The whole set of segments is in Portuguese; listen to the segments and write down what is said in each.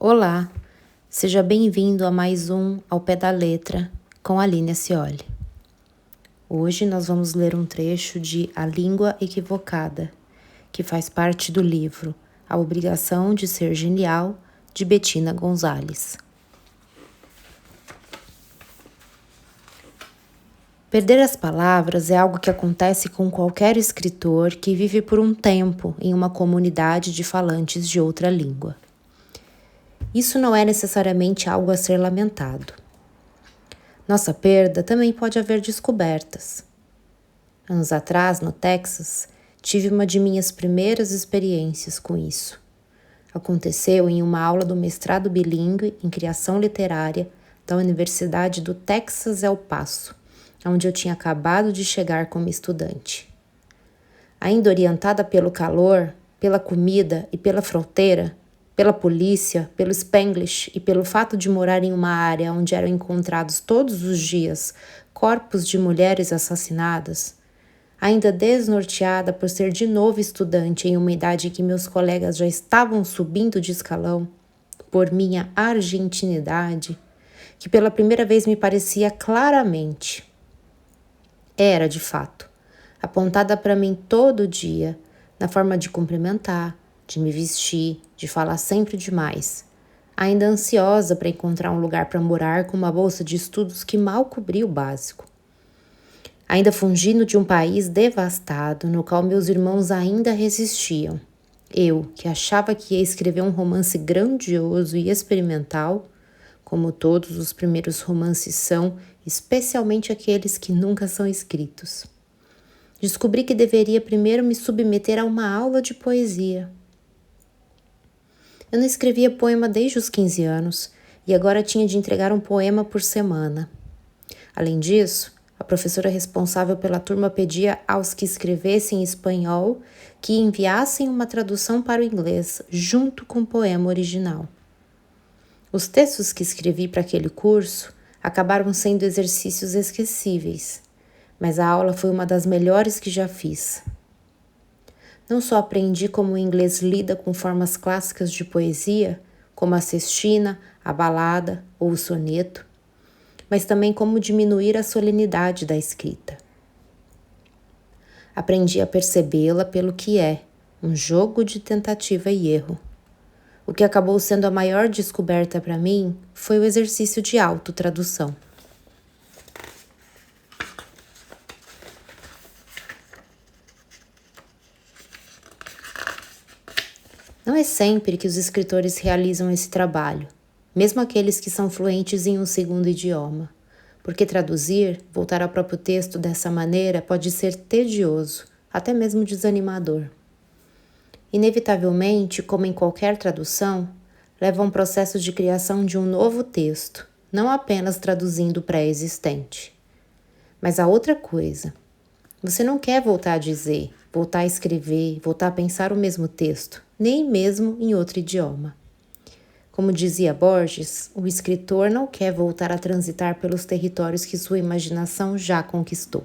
Olá, seja bem-vindo a mais um Ao Pé da Letra com Aline Scioli. Hoje nós vamos ler um trecho de A Língua Equivocada, que faz parte do livro A Obrigação de Ser Genial, de Bettina Gonzalez. Perder as palavras é algo que acontece com qualquer escritor que vive por um tempo em uma comunidade de falantes de outra língua. Isso não é necessariamente algo a ser lamentado. Nossa perda também pode haver descobertas. Anos atrás, no Texas, tive uma de minhas primeiras experiências com isso. Aconteceu em uma aula do mestrado bilíngue em criação literária da Universidade do Texas El Paso, onde eu tinha acabado de chegar como estudante. Ainda orientada pelo calor, pela comida e pela fronteira, pela polícia, pelo Spanglish e pelo fato de morar em uma área onde eram encontrados todos os dias corpos de mulheres assassinadas, ainda desnorteada por ser de novo estudante em uma idade em que meus colegas já estavam subindo de escalão, por minha argentinidade, que pela primeira vez me parecia claramente. Era, de fato, apontada para mim todo dia, na forma de cumprimentar, de me vestir, de falar sempre demais, ainda ansiosa para encontrar um lugar para morar com uma bolsa de estudos que mal cobria o básico. Ainda fugindo de um país devastado, no qual meus irmãos ainda resistiam. Eu, que achava que ia escrever um romance grandioso e experimental, como todos os primeiros romances são, especialmente aqueles que nunca são escritos. Descobri que deveria primeiro me submeter a uma aula de poesia. Eu não escrevia poema desde os 15 anos e agora tinha de entregar um poema por semana. Além disso, a professora responsável pela turma pedia aos que escrevessem em espanhol que enviassem uma tradução para o inglês junto com o poema original. Os textos que escrevi para aquele curso acabaram sendo exercícios esquecíveis, mas a aula foi uma das melhores que já fiz. Não só aprendi como o inglês lida com formas clássicas de poesia, como a sestina, a balada ou o soneto, mas também como diminuir a solenidade da escrita. Aprendi a percebê-la pelo que é, um jogo de tentativa e erro. O que acabou sendo a maior descoberta para mim foi o exercício de autotradução. Não é sempre que os escritores realizam esse trabalho, mesmo aqueles que são fluentes em um segundo idioma, porque traduzir, voltar ao próprio texto dessa maneira pode ser tedioso, até mesmo desanimador. Inevitavelmente, como em qualquer tradução, leva a um processo de criação de um novo texto, não apenas traduzindo o pré-existente. Mas há outra coisa. Você não quer voltar a dizer, voltar a escrever, voltar a pensar o mesmo texto, nem mesmo em outro idioma. Como dizia Borges, o escritor não quer voltar a transitar pelos territórios que sua imaginação já conquistou.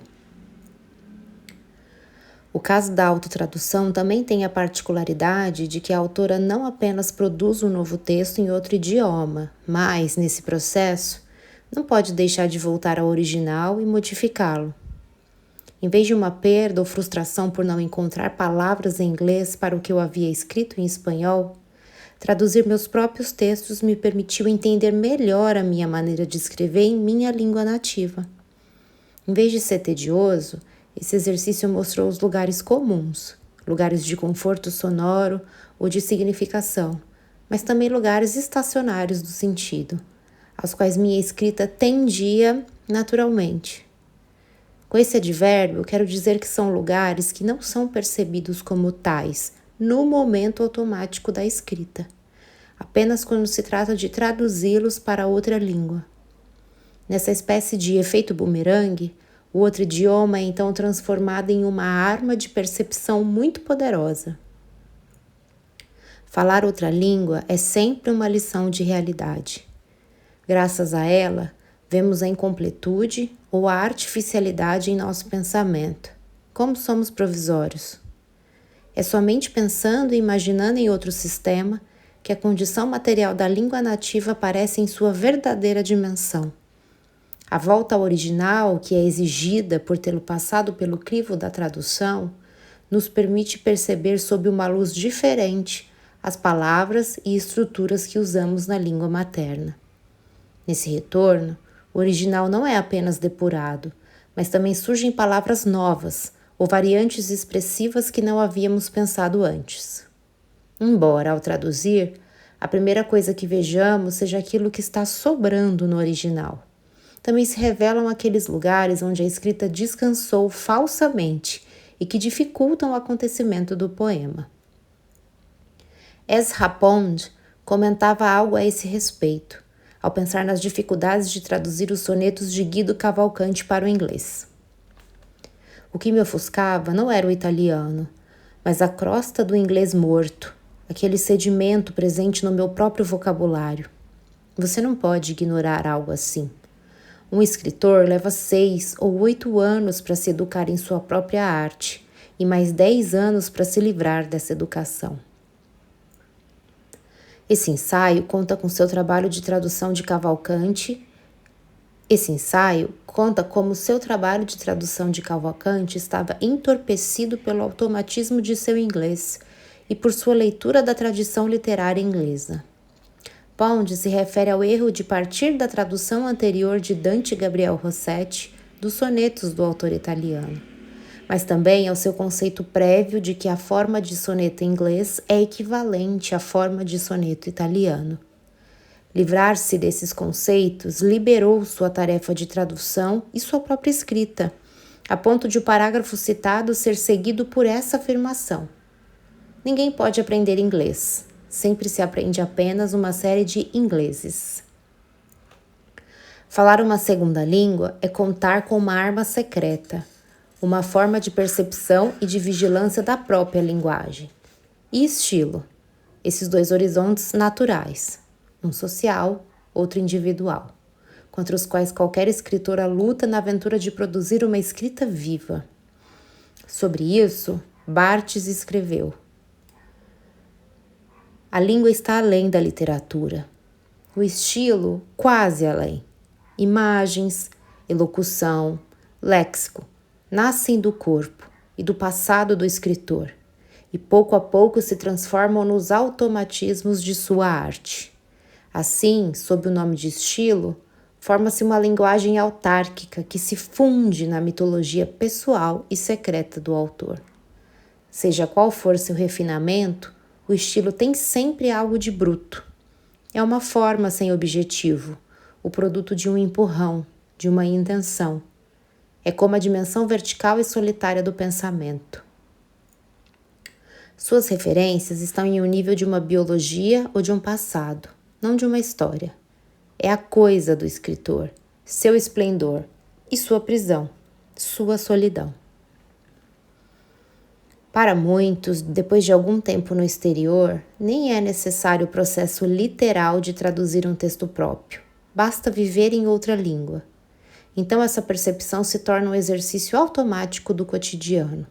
O caso da autotradução também tem a particularidade de que a autora não apenas produz um novo texto em outro idioma, mas, nesse processo, não pode deixar de voltar ao original e modificá-lo. Em vez de uma perda ou frustração por não encontrar palavras em inglês para o que eu havia escrito em espanhol, traduzir meus próprios textos me permitiu entender melhor a minha maneira de escrever em minha língua nativa. Em vez de ser tedioso, esse exercício mostrou os lugares comuns, lugares de conforto sonoro ou de significação, mas também lugares estacionários do sentido, aos quais minha escrita tendia naturalmente. Com esse advérbio, quero dizer que são lugares que não são percebidos como tais no momento automático da escrita, apenas quando se trata de traduzi-los para outra língua. Nessa espécie de efeito bumerangue, o outro idioma é então transformado em uma arma de percepção muito poderosa. Falar outra língua é sempre uma lição de realidade. Graças a ela, vemos a incompletude ou a artificialidade em nosso pensamento. Como somos provisórios. É somente pensando e imaginando em outro sistema que a condição material da língua nativa aparece em sua verdadeira dimensão. A volta ao original, que é exigida por tê-lo passado pelo crivo da tradução, nos permite perceber sob uma luz diferente as palavras e estruturas que usamos na língua materna. Nesse retorno, o original não é apenas depurado, mas também surgem palavras novas ou variantes expressivas que não havíamos pensado antes. Embora, ao traduzir, a primeira coisa que vejamos seja aquilo que está sobrando no original, também se revelam aqueles lugares onde a escrita descansou falsamente e que dificultam o acontecimento do poema. Ezra Pound comentava algo a esse respeito, ao pensar nas dificuldades de traduzir os sonetos de Guido Cavalcanti para o inglês. O que me ofuscava não era o italiano, mas a crosta do inglês morto, aquele sedimento presente no meu próprio vocabulário. Você não pode ignorar algo assim. Um escritor leva 6 ou 8 anos para se educar em sua própria arte e mais 10 anos para se livrar dessa educação. Esse ensaio conta com seu trabalho de tradução de Cavalcanti. Esse ensaio conta como seu trabalho de tradução de Cavalcanti estava entorpecido pelo automatismo de seu inglês e por sua leitura da tradição literária inglesa. Pound se refere ao erro de partir da tradução anterior de Dante Gabriel Rossetti dos sonetos do autor italiano, mas também ao seu conceito prévio de que a forma de soneto em inglês é equivalente à forma de soneto italiano. Livrar-se desses conceitos liberou sua tarefa de tradução e sua própria escrita, a ponto de o parágrafo citado ser seguido por essa afirmação: ninguém pode aprender inglês. Sempre se aprende apenas uma série de ingleses. Falar uma segunda língua é contar com uma arma secreta, uma forma de percepção e de vigilância da própria linguagem. E estilo, esses 2 horizontes naturais, um social, outro individual, contra os quais qualquer escritora luta na aventura de produzir uma escrita viva. Sobre isso, Barthes escreveu: a língua está além da literatura. O estilo, quase além. Imagens, elocução, léxico, nascem do corpo e do passado do escritor, e pouco a pouco se transformam nos automatismos de sua arte. Assim, sob o nome de estilo, forma-se uma linguagem autárquica que se funde na mitologia pessoal e secreta do autor. Seja qual for seu refinamento, o estilo tem sempre algo de bruto. É uma forma sem objetivo, o produto de um empurrão, de uma intenção. É como a dimensão vertical e solitária do pensamento. Suas referências estão em um nível de uma biologia ou de um passado, não de uma história. É a coisa do escritor, seu esplendor e sua prisão, sua solidão. Para muitos, depois de algum tempo no exterior, nem é necessário o processo literal de traduzir um texto próprio. Basta viver em outra língua. Então essa percepção se torna um exercício automático do cotidiano.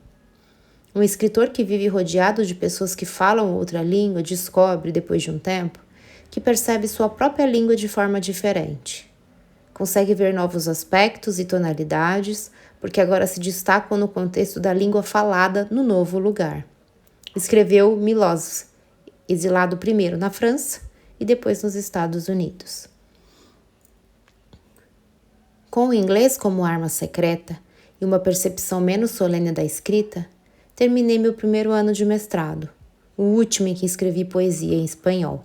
Um escritor que vive rodeado de pessoas que falam outra língua descobre, depois de um tempo, que percebe sua própria língua de forma diferente. Consegue ver novos aspectos e tonalidades, porque agora se destacam no contexto da língua falada no novo lugar. Escreveu Milós, exilado primeiro na França e depois nos Estados Unidos. Com o inglês como arma secreta e uma percepção menos solene da escrita, terminei meu primeiro ano de mestrado, o último em que escrevi poesia em espanhol.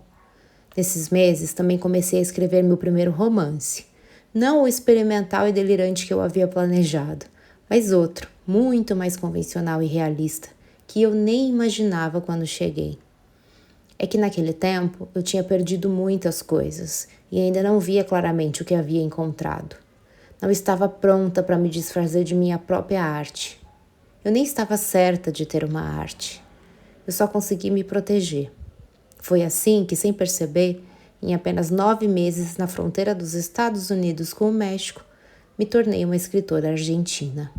Nesses meses também comecei a escrever meu primeiro romance, não o experimental e delirante que eu havia planejado, mas outro, muito mais convencional e realista, que eu nem imaginava quando cheguei. É que naquele tempo eu tinha perdido muitas coisas e ainda não via claramente o que havia encontrado. Não estava pronta para me desfazer de minha própria arte. Eu nem estava certa de ter uma arte. Eu só consegui me proteger. Foi assim que, sem perceber, em apenas 9 meses na fronteira dos Estados Unidos com o México, me tornei uma escritora argentina.